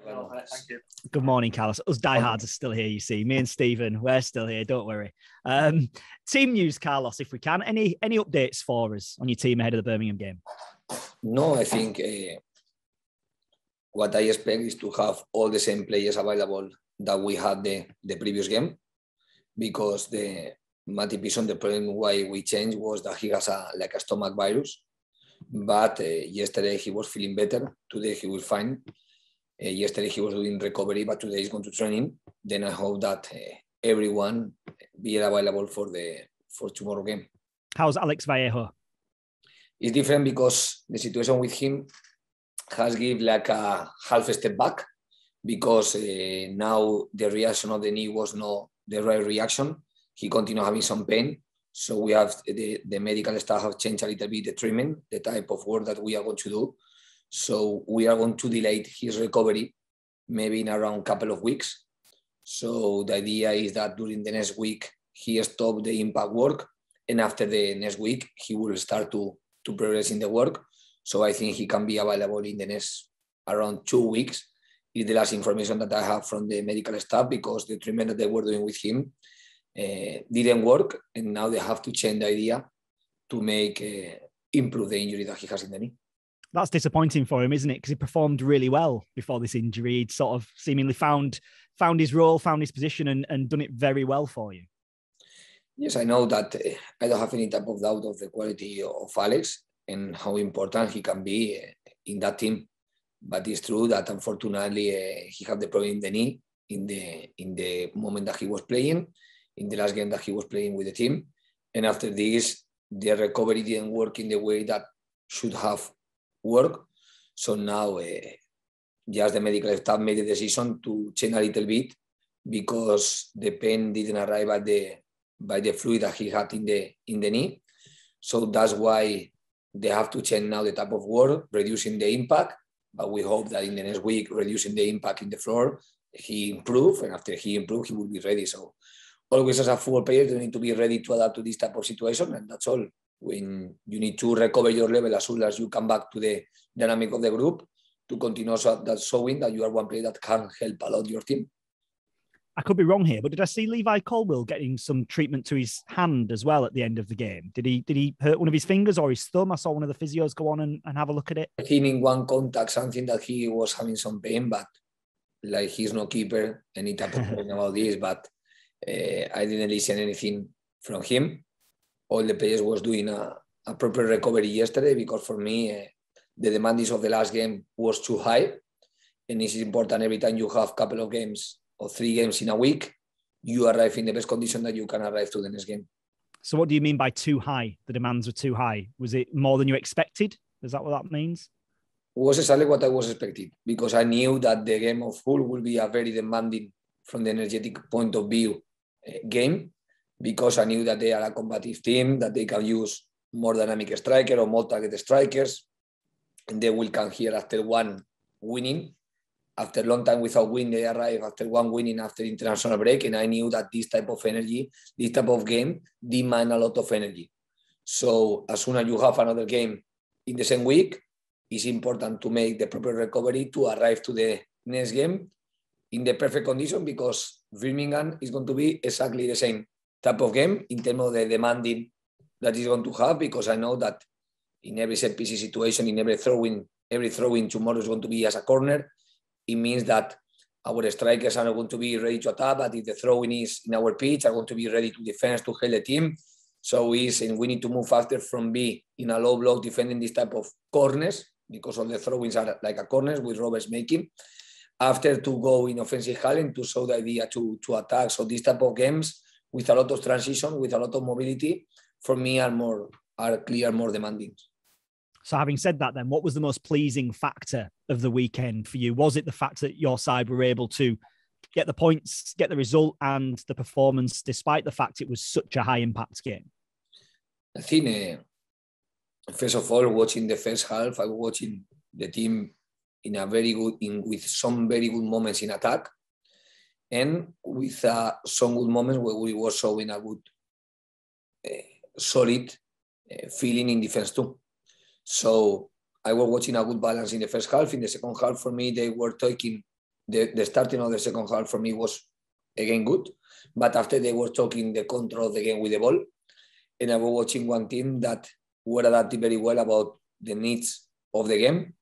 No, thank you. Good morning, Carlos. Us diehards are still here, you see. Me and Stephen, we're still here, don't worry. Team news, Carlos, if we can. Any updates for us on your team ahead of the Birmingham game? No, I think what I expect is to have all the same players available that we had the previous game, because the Matty Pison, the problem why we changed was that he has a stomach virus. But yesterday he was feeling better. Today he was fine. Yesterday he was doing recovery, but today he's going to training. Then I hope that everyone be available for tomorrow game. How's Alex Vallejo? It's different because the situation with him has given like a half step back, because now the reaction of the knee was not the right reaction. He continued having some pain. So we have the medical staff have changed a little bit the treatment, the type of work that we are going to do. So we are going to delay his recovery, maybe in around a couple of weeks. So the idea is that during the next week, he stops the impact work. And after the next week, he will start to progress in the work. So I think he can be available in the next around 2 weeks. Is the last information that I have from the medical staff, because the treatment that they were doing with him didn't work. And now they have to change the idea to make improve the injury that he has in the knee. That's disappointing for him, isn't it? Because he performed really well before this injury. He'd sort of seemingly found his role, found his position, and done it very well for you. Yes, I know that. I don't have any type of doubt of the quality of Alex and how important he can be in that team. But it's true that unfortunately he had the problem in the knee in the moment that he was playing, in the last game that he was playing with the team. And after this, the recovery didn't work in the way that should have worked. So now just the medical staff made the decision to change a little bit, because the pain didn't arrive by the fluid that he had in the knee. So that's why they have to change now the type of work, reducing the impact. But we hope that in the next week, reducing the impact in the floor, he improve. And after he improve, he will be ready. So always as a football player, you need to be ready to adapt to this type of situation. And that's all. When you need to recover your level as soon as you come back to the dynamic of the group, to continue showing that you are one player that can help a lot your team. I could be wrong here, but did I see Levi Colwill getting some treatment to his hand as well at the end of the game? Did he hurt one of his fingers or his thumb? I saw one of the physios go on and have a look at it. I think in one contact, something that he was having some pain, but like he's no keeper, any type of pain about this, but I didn't listen anything from him. All the players was doing a proper recovery yesterday, because for me, the demands of the last game was too high. And it's important every time you have a couple of games or 3 games in a week, you arrive in the best condition that you can arrive to the next game. So what do you mean by too high? The demands were too high. Was it more than you expected? Is that what that means? It was exactly what I was expecting, because I knew that the game of Hull will be a very demanding, from the energetic point of view, game, because I knew that they are a combative team, that they can use more dynamic striker or more target strikers, and they will come here after one winning. After a long time without win, they arrive after one winning after international break, and I knew that this type of energy, this type of game, demand a lot of energy. So as soon as you have another game in the same week, it's important to make the proper recovery to arrive to the next game in the perfect condition, because Birmingham is going to be exactly the same type of game in terms of the demanding that is going to have, because I know that in every set piece situation, in every throw-in tomorrow is going to be as a corner. It means that our strikers are going to be ready to attack, but if the throw-in is in our pitch, are going to be ready to defend, to help the team. So we need to move faster from B in a low block, defending this type of corners, because all the throw-ins are like a corners with Roberts making. After to go in offensive hall and to show the idea to attack. So these type of games with a lot of transition, with a lot of mobility, for me are clear, more demanding. So having said that, then, what was the most pleasing factor of the weekend for you? Was it the fact that your side were able to get the points, get the result, and the performance, despite the fact it was such a high-impact game? I think, first of all, watching the first half, I was watching the team with some very good moments in attack, and with some good moments where we were showing a good, solid feeling in defense too. So I was watching a good balance in the first half. In the second half, for me, they were taking The starting of the second half for me was again good, but after they were taking the control of the game with the ball, and I was watching one team that were adapting very well about the needs of the game.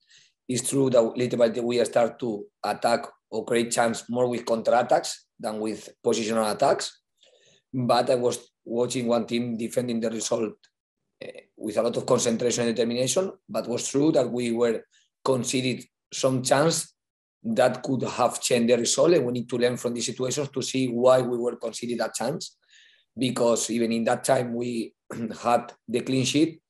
It's true that little by little we start to attack or create chance more with counter-attacks than with positional attacks. But I was watching one team defending the result with a lot of concentration and determination, but it was true that we were conceded some chance that could have changed the result, and we need to learn from these situations to see why we were conceded that chance, because even in that time we had the clean sheet.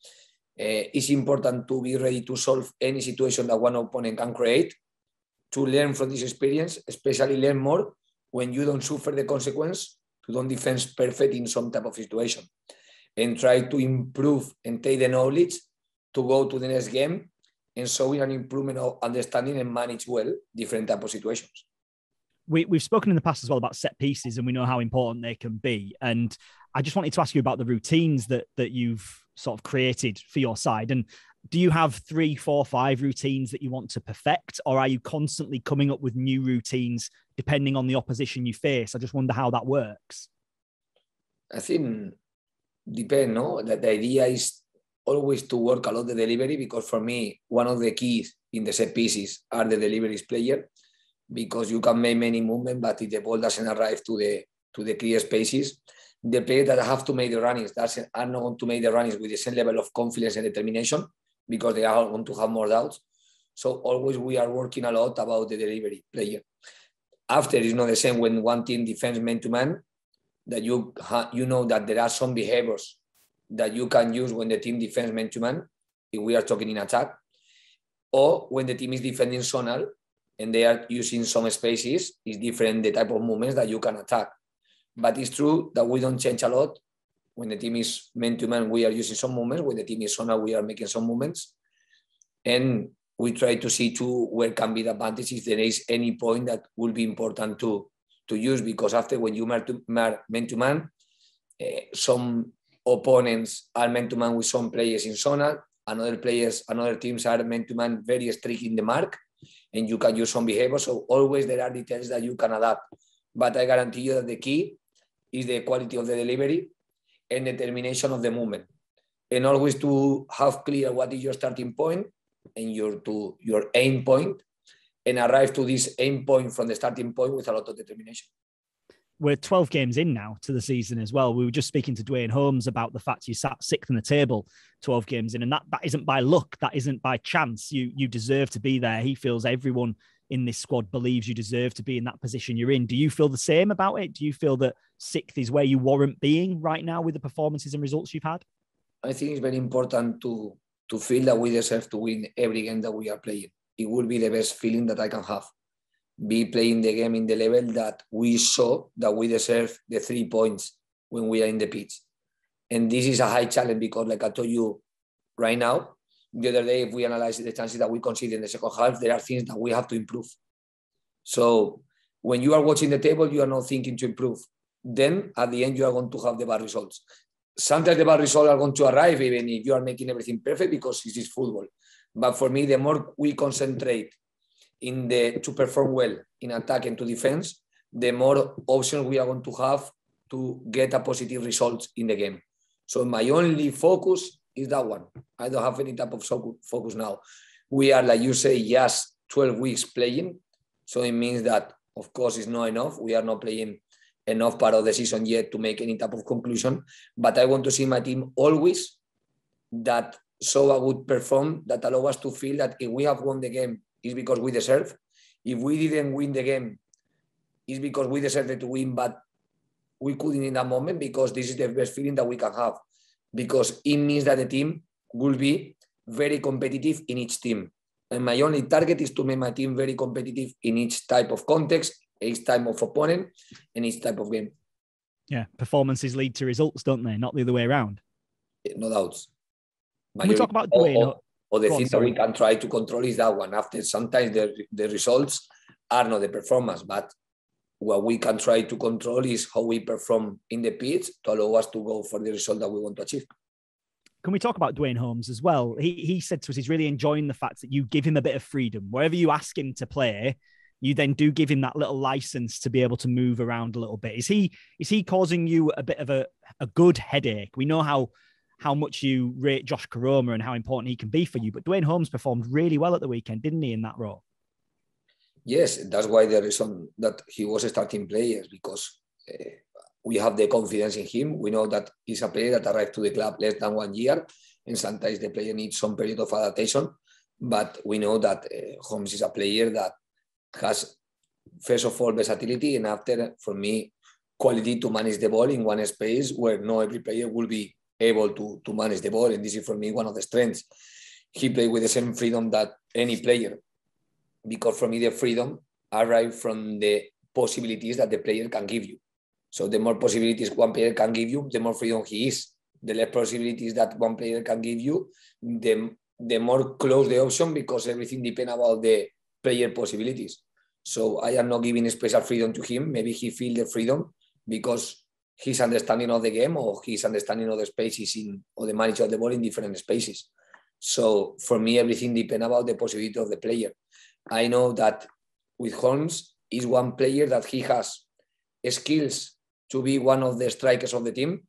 It's important to be ready to solve any situation that one opponent can create, to learn from this experience, especially learn more when you don't suffer the consequence, to don't defend perfect in some type of situation, and try to improve and take the knowledge to go to the next game and showing an improvement of understanding and manage well different type of situations. We've spoken in the past as well about set pieces, and we know how important they can be. And I just wanted to ask you about the routines that you've sort of created for your side. And do you have 3, 4, 5 routines that you want to perfect, or are you constantly coming up with new routines depending on the opposition you face? I just wonder how that works. I think depends, no? That the idea is always to work a lot the delivery, because for me, one of the keys in the set pieces are the deliveries player, because you can make many movements, but if the ball doesn't arrive to the clear spaces, the players that have to make the runnings are not going to make the runnings with the same level of confidence and determination, because they are going to have more doubts. So always we are working a lot about the delivery player. After, it's not the same when one team defends man-to-man, that you know that there are some behaviors that you can use when the team defends man-to-man, if we are talking in attack, or when the team is defending zonal and they are using some spaces, it's different the type of movements that you can attack. But it's true that we don't change a lot. When the team is man-to-man, we are using some movements. When the team is zonal, we are making some movements. And we try to see too where can be the advantage if there is any point that will be important to use, because after when you are man-to-man, some opponents are man-to-man with some players in zonal, another teams are man-to-man very strict in the mark, and you can use some behavior. So always there are details that you can adapt. But I guarantee you that the key is the quality of the delivery and determination of the movement, and always to have clear what is your starting point and your aim point, and arrive to this aim point from the starting point with a lot of determination. We're 12 games in now to the season as well. We were just speaking to Dwayne Holmes about the fact you sat 6th in the table 12 games in, and that isn't by luck, that isn't by chance. You deserve to be there. He feels everyone in this squad believes you deserve to be in that position you're in. Do you feel the same about it? Do you feel that 6th is where you warrant being right now with the performances and results you've had? I think it's very important to feel that we deserve to win every game that we are playing. It will be the best feeling that I can have. Be playing the game in the level that we saw that we deserve the 3 points when we are in the pitch. And this is a high challenge, because like I told you right now, the other day, if we analyze the chances that we concede in the second half, there are things that we have to improve. So when you are watching the table, you are not thinking to improve. Then at the end, you are going to have the bad results. Sometimes the bad results are going to arrive even if you are making everything perfect, because this is football. But for me, the more we concentrate to perform well in attack and to defense, the more options we are going to have to get a positive result in the game. So my only focus is that one. I don't have any type of focus now. We are, like you say, just 12 weeks playing. So it means that, of course, it's not enough. We are not playing enough part of the season yet to make any type of conclusion. But I want to see my team always that show a good perform, that allow us to feel that if we have won the game, it's because we deserve. If we didn't win the game, it's because we deserved to win, but we couldn't in that moment, because this is the best feeling that we can have. Because it means that the team will be very competitive in each team. And my only target is to make my team very competitive in each type of context, each type of opponent, and each type of game. Yeah, performances lead to results, don't they? Not the other way around. No doubts. When we talk about Dwayne... Or the thing that we can try to control is that one. After sometimes the results are not the performance, but what we can try to control is how we perform in the pitch to allow us to go for the result that we want to achieve. Can we talk about Dwayne Holmes as well? He said to us he's really enjoying the fact that you give him a bit of freedom. Wherever you ask him to play, you then do give him that little license to be able to move around a little bit. Is he causing you a bit of a good headache? We know how much you rate Josh Koroma and how important he can be for you, but Dwayne Holmes performed really well at the weekend, didn't he, in that role? Yes, that's why the reason that he was a starting player, because we have the confidence in him. We know that he's a player that arrived to the club less than 1 year, and sometimes the player needs some period of adaptation. But we know that Holmes is a player that has, first of all, versatility, and after, for me, quality to manage the ball in one space where not every player will be able to manage the ball. And this is, for me, one of the strengths. He played with the same freedom that any player, because for me, the freedom arrives from the possibilities that the player can give you. So the more possibilities one player can give you, the more freedom he is. The less possibilities that one player can give you, the more close the option, because everything depends about the player possibilities. So I am not giving special freedom to him. Maybe he feels the freedom because his understanding of the game or his understanding of the spaces or the management of the ball in different spaces. So for me, everything depends about the possibility of the player. I know that with Holmes, is one player that he has skills to be one of the strikers of the team.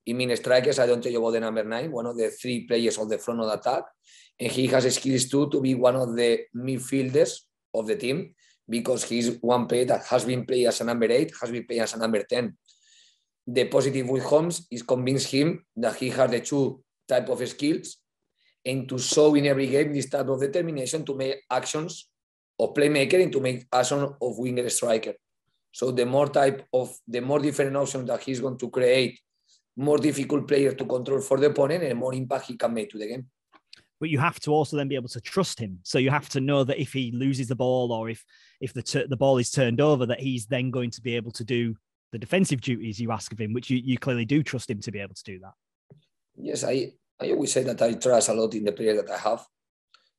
I mean, strikers, I don't tell you about the number 9, one of the 3 players of the front of the attack. And he has skills too to be one of the midfielders of the team, because he's one player that has been played as a number 8, has been played as a number 10. The positive with Holmes is convince him that he has the 2 type of skills, and to show in every game this type of determination to make actions of playmaker and to make action of winger striker. So the more different options that he's going to create, more difficult player to control for the opponent, and more impact he can make to the game. But you have to also then be able to trust him. So you have to know that if he loses the ball, or if the ball is turned over, that he's then going to be able to do the defensive duties you ask of him, which you clearly do trust him to be able to do that. Yes, I always say that I trust a lot in the player that I have.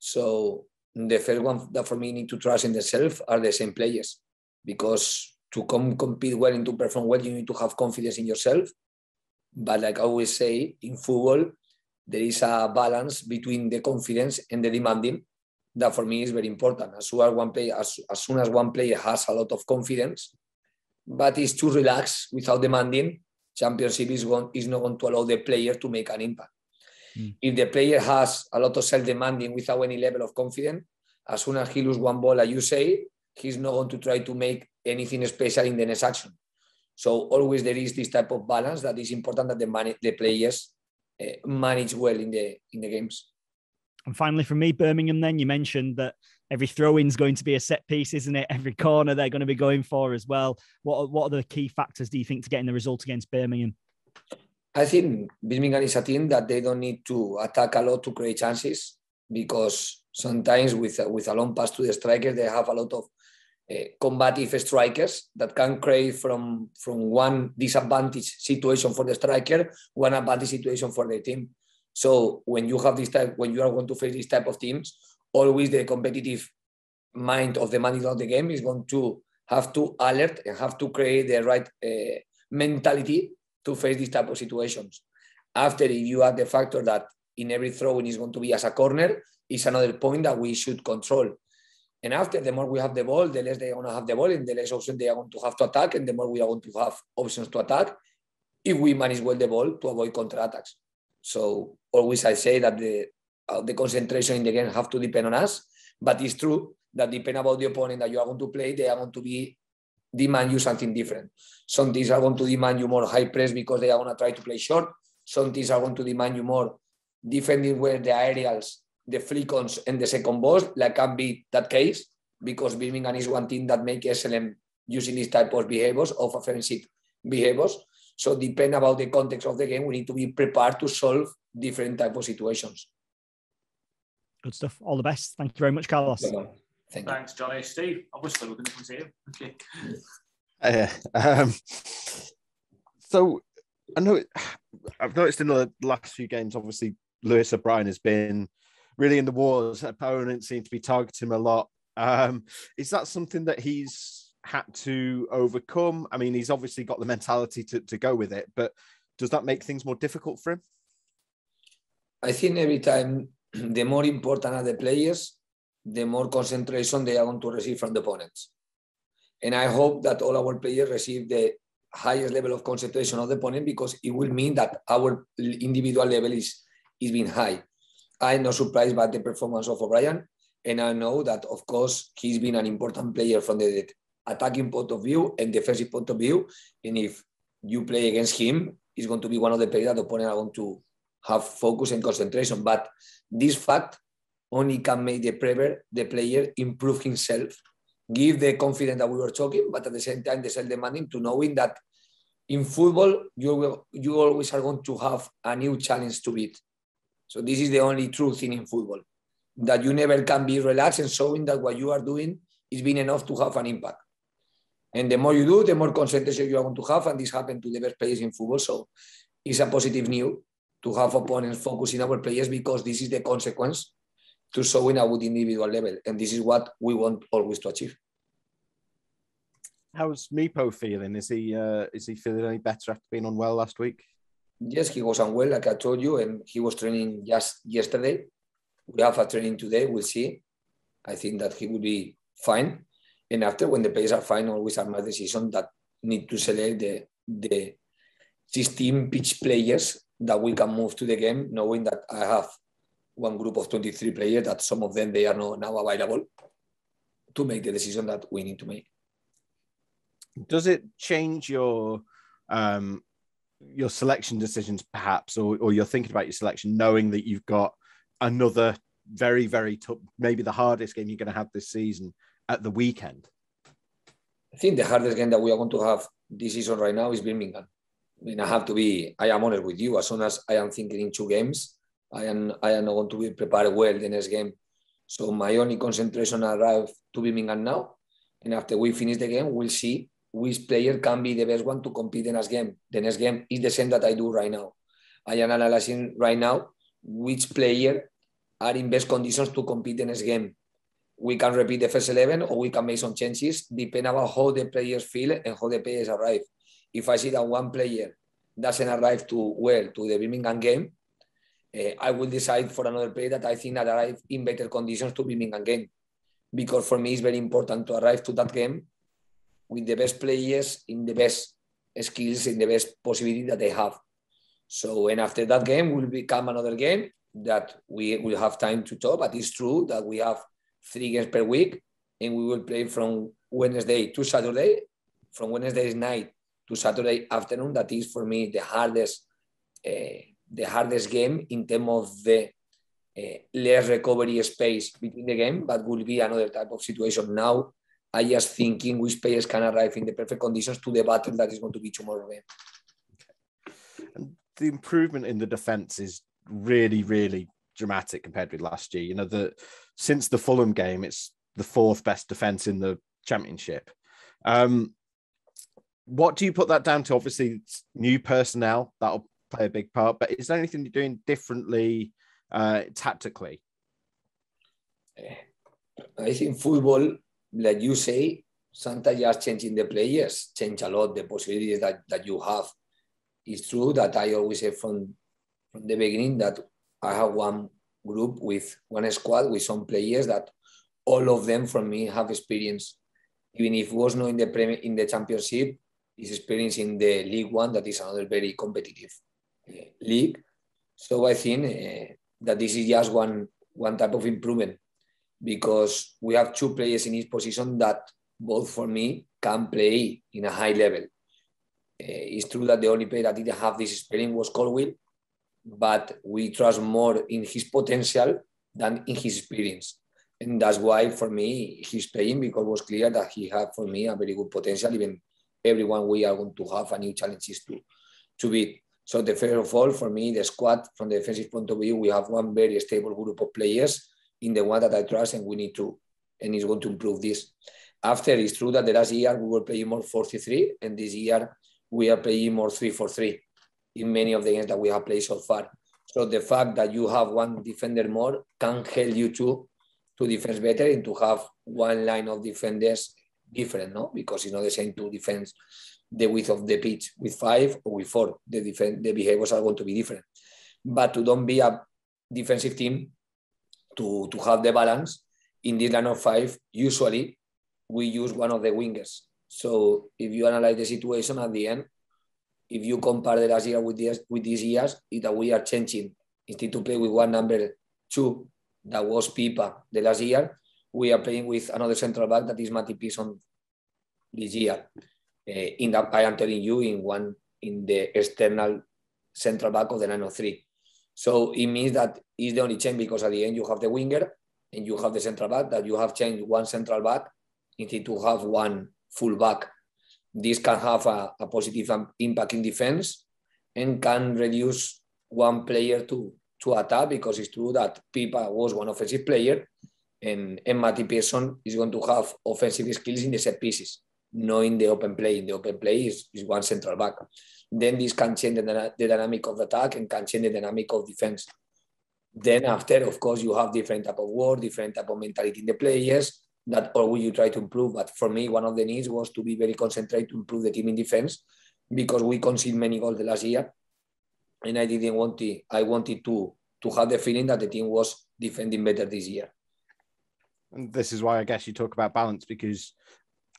So the first one that for me need to trust in themselves are the same players, because to compete well and to perform well, you need to have confidence in yourself. But like I always say, in football, there is a balance between the confidence and the demanding that for me is very important. As soon as one player has a lot of confidence, but is too relaxed without demanding, championship is not going to allow the player to make an impact. If the player has a lot of self-demanding without any level of confidence, as soon as he loses one ball, like you say, he's not going to try to make anything special in the next action. So always there is this type of balance that is important, that the players manage well in the games. And finally, from me, Birmingham, then, you mentioned that every throw-in is going to be a set piece, isn't it? Every corner they're going to be going for as well. What are the key factors, do you think, to getting the result against Birmingham? I think Birmingham is a team that they don't need to attack a lot to create chances, because sometimes with a long pass to the strikers, they have a lot of combative strikers that can create from one disadvantage situation for the striker, one advantage situation for the team. So when you have when you are going to face this type of teams, always the competitive mind of the manager of the game is going to have to alert and have to create the right mentality to face these type of situations. After, if you add the factor that in every throw-in is going to be as a corner, is another point that we should control. And after, the more we have the ball, the less they are going to have the ball, and the less options they are going to have to attack, and the more we are going to have options to attack if we manage well the ball to avoid counter-attacks. So always I say that the concentration in the game have to depend on us, but it's true that depending about the opponent that you are going to play, they are going to demand you something different. Some teams are going to demand you more high press because they are going to try to play short. Some teams are going to demand you more defending where the aerials, the flick-ons and the second balls, like can be that case, because Birmingham is one team that make excellent using these type of behaviors, of offensive behaviors. So depending about the context of the game, we need to be prepared to solve different type of situations. Good stuff. All the best. Thank you very much, Carlos. Thanks, Johnny. Steve, obviously we're going to come to you. Okay. So I know I've noticed in the last few games, obviously Lewis O'Brien has been really in the wars. Opponents seem to be targeting him a lot. Is that something that he's had to overcome? I mean, he's obviously got the mentality to go with it, but does that make things more difficult for him? I think every time, the more important are the players, the more concentration they are going to receive from the opponents. And I hope that all our players receive the highest level of concentration of the opponent, because it will mean that our individual level is being high. I'm not surprised by the performance of O'Brien, and I know that, of course, he's been an important player from the attacking point of view and defensive point of view. And if you play against him, he's going to be one of the players that the opponent are going to have focus and concentration. But this fact only can make the player improve himself, give the confidence that we were talking, but at the same time, the self-demanding, to knowing that in football, you always are going to have a new challenge to beat. So this is the only true thing in football, that you never can be relaxed and showing that what you are doing is being enough to have an impact. And the more you do, the more concentration you are going to have, and this happened to the best players in football. So it's a positive news to have opponents focusing our players, because this is the consequence to showing a good individual level. And this is what we want always to achieve. How's Mipo feeling? Is he feeling any better after being unwell last week? Yes, he was unwell, like I told you, and he was training just yesterday. We have a training today. We'll see. I think that he will be fine. And after, when the players are fine, always are my decision that need to select the 16 pitch players that we can move to the game, knowing that I have one group of 23 players, that some of them, they are now available to make the decision that we need to make. Does it change your selection decisions, perhaps, or you're thinking about your selection, knowing that you've got another very, very tough, maybe the hardest game you're going to have this season at the weekend? I think the hardest game that we are going to have this season right now is Birmingham. I mean, I am honest with you. As soon as I am thinking in 2 games, I am not going to be prepared well the next game. So my only concentration arrived to Birmingham now. And after we finish the game, we'll see which player can be the best one to compete the next game. The next game is the same that I do right now. I am analyzing right now which player are in best conditions to compete the next game. We can repeat the first 11, or we can make some changes, depending on how the players feel and how the players arrive. If I see that one player doesn't arrive to the Birmingham game, I will decide for another player that I think that arrive in better conditions to Birmingham game. Because for me, it's very important to arrive to that game with the best players, in the best skills, in the best possibility that they have. So, and after that game will become another game that we will have time to talk. But it's true that we have 3 games per week, and we will play from Wednesday to Saturday, from Wednesday night to Saturday afternoon. That is for me the hardest game in terms of the less recovery space between the game, but will be another type of situation. Now, I just thinking which players can arrive in the perfect conditions to the battle that is going to be tomorrow game. Okay. And the improvement in the defence is really, really dramatic compared with last year. You know, since the Fulham game, it's the 4th best defence in the Championship. What do you put that down to? Obviously, it's new personnel, that'll play a big part, but is there anything you're doing differently tactically? I think football, like you say, sometimes just changing the players change a lot the possibilities that you have. It's true that I always say from the beginning that I have one group with one squad with some players that all of them from me have experience. Even if it was not in the Championship, is experience in the League One, that is another very competitive league. So I think that this is just one type of improvement, because we have 2 players in each position that both for me can play in a high level. It's true that the only player that didn't have this experience was Colwell, but we trust more in his potential than in his experience. And that's why for me, he's playing, because it was clear that he had for me a very good potential. Even everyone, we are going to have a new challenges to beat. So the first of all, for me, the squad, from the defensive point of view, we have one very stable group of players in the one that I trust, and we need to, and it's going to improve this. After, it's true that the last year we were playing more 4-3-3, and this year we are playing more 3-4-3 in many of the games that we have played so far. So the fact that you have one defender more can help you to defend better and to have one line of defenders different, no? Because it's not the same to defend the width of the pitch with 5 or with 4. The behaviors are going to be different. But to don't be a defensive team, to have the balance in this line of 5, usually we use one of the wingers. So if you analyze the situation at the end, if you compare the last year with these years, is that we are changing. Instead to play with one number 2, that was Pipa the last year, we are playing with another central back that is Matty Pearson this year. I am telling you, in the external central back of the 903. So it means that it's the only change, because at the end you have the winger and you have the central back, that you have changed one central back instead to have one full back. This can have a positive impact in defense and can reduce one player to attack, because it's true that Pipa was one offensive player and Matty Pearson is going to have offensive skills in the set pieces, not in the open play. In the open play is one central back. Then this can change the dynamic of the attack and can change the dynamic of defense. Then after, of course, you have different type of work, different type of mentality in the players that always you try to improve. But for me, one of the needs was to be very concentrated to improve the team in defense, because we conceded many goals the last year. And I didn't want it. I wanted to have the feeling that the team was defending better this year. And this is why I guess you talk about balance, because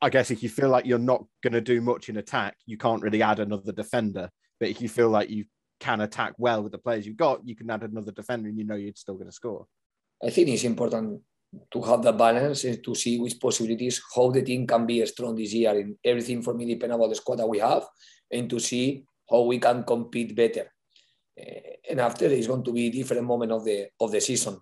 I guess if you feel like you're not going to do much in attack, you can't really add another defender. But if you feel like you can attack well with the players you've got, you can add another defender and you know you're still going to score. I think it's important to have the balance and to see which possibilities, how the team can be strong this year. And everything for me depends about the squad that we have, and to see how we can compete better. And after, it's going to be a different moment of the season.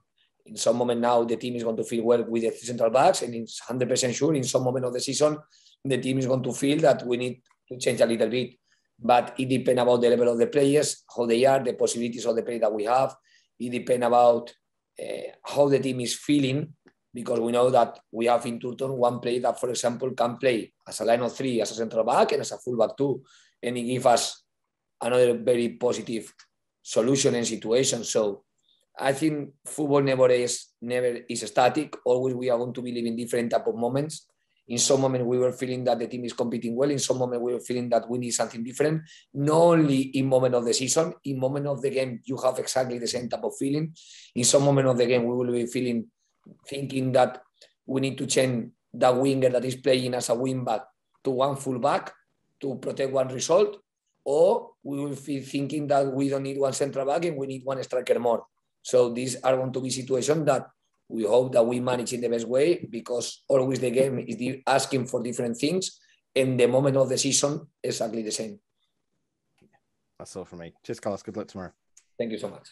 In some moment now, the team is going to feel well with the central backs, and it's 100% sure in some moment of the season, the team is going to feel that we need to change a little bit. But it depends about the level of the players, how they are, the possibilities of the play that we have. It depends about how the team is feeling, because we know that we have in Turton one player that, for example, can play as a line of 3, as a central back, and as a full back too. And it gives us another very positive solution and situation. So I think football never is static. Always we are going to be living different type of moments. In some moment we were feeling that the team is competing well. In some moment we were feeling that we need something different. Not only in moment of the season, in moment of the game you have exactly the same type of feeling. In some moment of the game we will be thinking that we need to change the winger that is playing as a wing back to one full back to protect one result, or we will be thinking that we don't need one central back and we need one striker more. So these are going to be situations that we hope that we manage in the best way, because always the game is asking for different things, and the moment of the season exactly the same. That's all from me. Cheers, Carlos. Good luck tomorrow. Thank you so much.